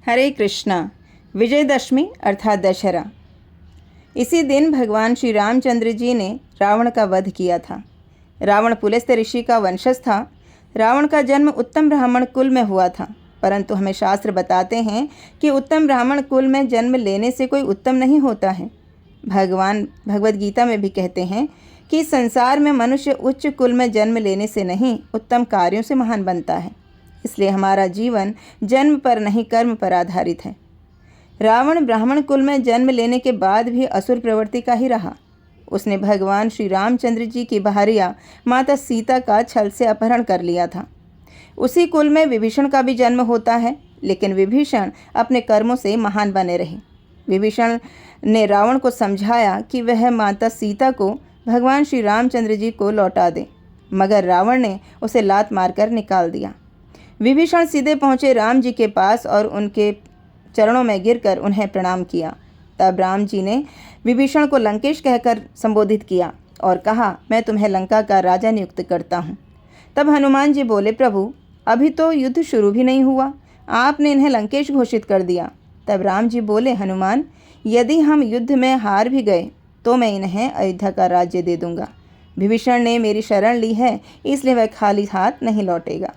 हरे कृष्णा। विजयदशमी अर्थात दशहरा। इसी दिन भगवान श्री रामचंद्र जी ने रावण का वध किया था। रावण पुलस्त्य ऋषि का वंशज था। रावण का जन्म उत्तम ब्राह्मण कुल में हुआ था, परंतु हमें शास्त्र बताते हैं कि उत्तम ब्राह्मण कुल में जन्म लेने से कोई उत्तम नहीं होता है। भगवान भगवद गीता में भी कहते हैं कि संसार में मनुष्य उच्च कुल में जन्म लेने से नहीं, उत्तम कार्यों से महान बनता है। इसलिए हमारा जीवन जन्म पर नहीं, कर्म पर आधारित है। रावण ब्राह्मण कुल में जन्म लेने के बाद भी असुर प्रवृत्ति का ही रहा। उसने भगवान श्री रामचंद्र जी की भार्या माता सीता का छल से अपहरण कर लिया था। उसी कुल में विभीषण का भी जन्म होता है, लेकिन विभीषण अपने कर्मों से महान बने रहे। विभीषण ने रावण को समझाया कि वह माता सीता को भगवान श्री रामचंद्र जी को लौटा दे, मगर रावण ने उसे लात मारकर निकाल दिया। विभीषण सीधे पहुँचे राम जी के पास और उनके चरणों में गिरकर उन्हें प्रणाम किया। तब राम जी ने विभीषण को लंकेश कहकर संबोधित किया और कहा, मैं तुम्हें लंका का राजा नियुक्त करता हूँ। तब हनुमान जी बोले, प्रभु अभी तो युद्ध शुरू भी नहीं हुआ, आपने इन्हें लंकेश घोषित कर दिया। तब राम जी बोले, हनुमान यदि हम युद्ध में हार भी गए तो मैं इन्हें अयोध्या का राज्य दे दूंगा। विभीषण ने मेरी शरण ली है, इसलिए वह खाली हाथ नहीं लौटेगा।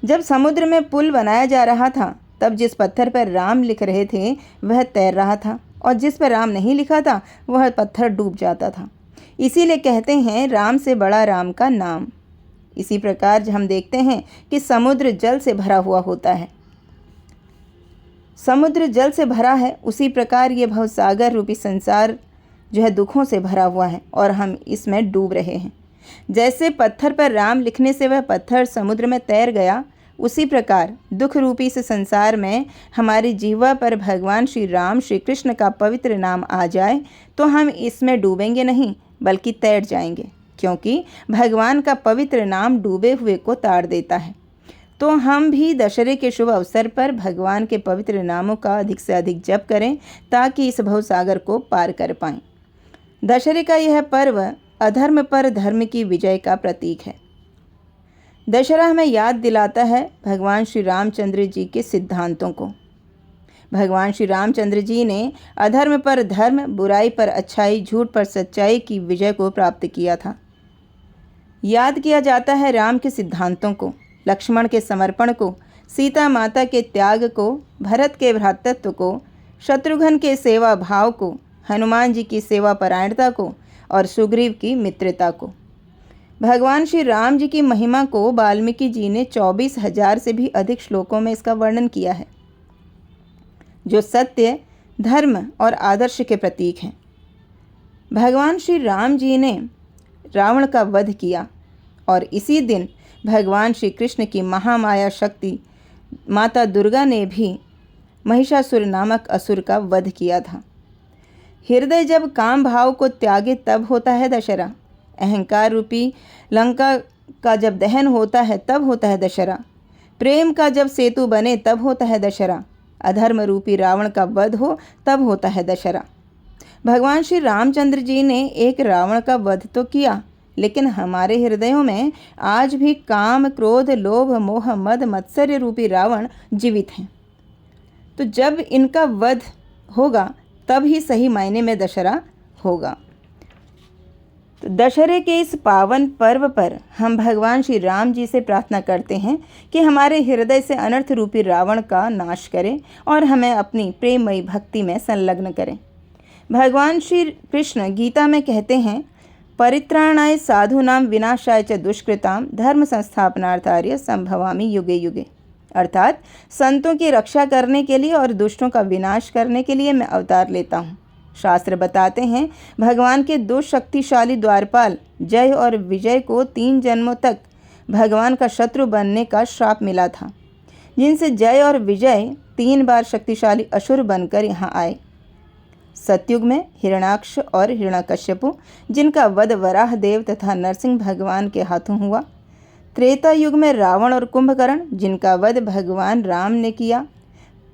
जब समुद्र में पुल बनाया जा रहा था, तब जिस पत्थर पर राम लिख रहे थे वह तैर रहा था, और जिस पर राम नहीं लिखा था वह पत्थर डूब जाता था। इसीलिए कहते हैं, राम से बड़ा राम का नाम। इसी प्रकार हम देखते हैं कि समुद्र जल से भरा हुआ होता है। समुद्र जल से भरा है, उसी प्रकार ये भवसागर रूपी संसार जो है दुखों से भरा हुआ है और हम इसमें डूब रहे हैं। जैसे पत्थर पर राम लिखने से वह पत्थर समुद्र में तैर गया, उसी प्रकार दुख रूपी से संसार में हमारी जिह्वा पर भगवान श्री राम श्री कृष्ण का पवित्र नाम आ जाए तो हम इसमें डूबेंगे नहीं, बल्कि तैर जाएंगे, क्योंकि भगवान का पवित्र नाम डूबे हुए को ताड़ देता है। तो हम भी दशहरे के शुभ अवसर पर भगवान के पवित्र नामों का अधिक से अधिक जप करें, ताकि इस भवसागर को पार कर पाएं। दशहरे का यह पर्व अधर्म पर धर्म की विजय का प्रतीक है। दशहरा हमें याद दिलाता है भगवान श्री रामचंद्र जी के सिद्धांतों को। भगवान श्री रामचंद्र जी ने अधर्म पर धर्म, बुराई पर अच्छाई, झूठ पर सच्चाई की विजय को प्राप्त किया था। याद किया जाता है राम के सिद्धांतों को, लक्ष्मण के समर्पण को, सीता माता के त्याग को, भरत के भ्रातृत्व को, शत्रुघ्न के सेवा भाव को, हनुमान जी की सेवा परायणता को और सुग्रीव की मित्रता को। भगवान श्री राम जी की महिमा को वाल्मीकि जी ने 24,000 से भी अधिक श्लोकों में इसका वर्णन किया है, जो सत्य, धर्म और आदर्श के प्रतीक हैं। भगवान श्री राम जी ने रावण का वध किया और इसी दिन भगवान श्री कृष्ण की महामाया शक्ति माता दुर्गा ने भी महिषासुर नामक असुर का वध किया था। हृदय जब काम भाव को त्यागे तब होता है दशहरा। अहंकार रूपी लंका का जब दहन होता है तब होता है दशहरा। प्रेम का जब सेतु बने तब होता है दशहरा। अधर्म रूपी रावण का वध हो तब होता है दशहरा। भगवान श्री रामचंद्र जी ने एक रावण का वध तो किया, लेकिन हमारे हृदयों में आज भी काम, क्रोध, लोभ, मोह, मद, मत्सर्य रूपी रावण जीवित हैं। तो जब इनका वध होगा तब ही सही मायने में दशहरा होगा। तो दशहरे के इस पावन पर्व पर हम भगवान श्री राम जी से प्रार्थना करते हैं कि हमारे हृदय से अनर्थ रूपी रावण का नाश करें और हमें अपनी प्रेममयी भक्ति में संलग्न करें। भगवान श्री कृष्ण गीता में कहते हैं, परित्राणाय साधूनां विनाशाय च दुष्कृतां धर्म संस्थापनार्थाय संभवामि युगे युगे। अर्थात संतों की रक्षा करने के लिए और दुष्टों का विनाश करने के लिए मैं अवतार लेता हूँ। शास्त्र बताते हैं, भगवान के दो शक्तिशाली द्वारपाल जय और विजय को 3 जन्मों तक भगवान का शत्रु बनने का श्राप मिला था, जिनसे जय और विजय 3 बार शक्तिशाली असुर बनकर यहाँ आए। सतयुग में हिरण्याक्ष और हिरण्यकश्यपु, जिनका वध वराह देव तथा नरसिंह भगवान के हाथों हुआ। त्रेता युग में रावण और कुंभकर्ण, जिनका वध भगवान राम ने किया।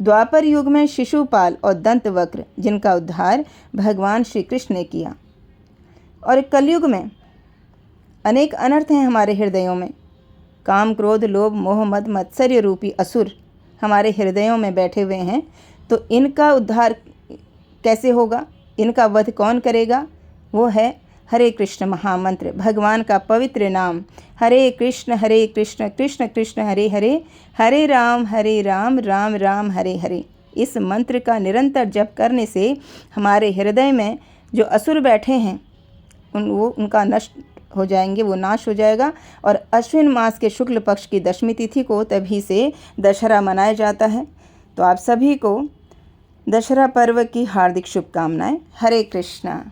द्वापर युग में शिशुपाल और दंतवक्र, जिनका उद्धार भगवान श्री कृष्ण ने किया। और कलयुग में अनेक अनर्थ हैं हमारे हृदयों में। काम, क्रोध, लोभ, मोह, मद, मत्सर्य रूपी असुर हमारे हृदयों में बैठे हुए हैं, तो इनका उद्धार कैसे होगा, इनका वध कौन करेगा? वो है हरे कृष्ण महामंत्र, भगवान का पवित्र नाम, हरे कृष्ण कृष्ण कृष्ण हरे हरे, हरे राम राम राम हरे हरे। इस मंत्र का निरंतर जप करने से हमारे हृदय में जो असुर बैठे हैं उनका नष्ट हो जाएंगे, वो नाश हो जाएगा। और अश्विन मास के शुक्ल पक्ष की दशमी तिथि को तभी से दशहरा मनाया जाता है। तो आप सभी को दशहरा पर्व की हार्दिक शुभकामनाएं। हरे कृष्णा।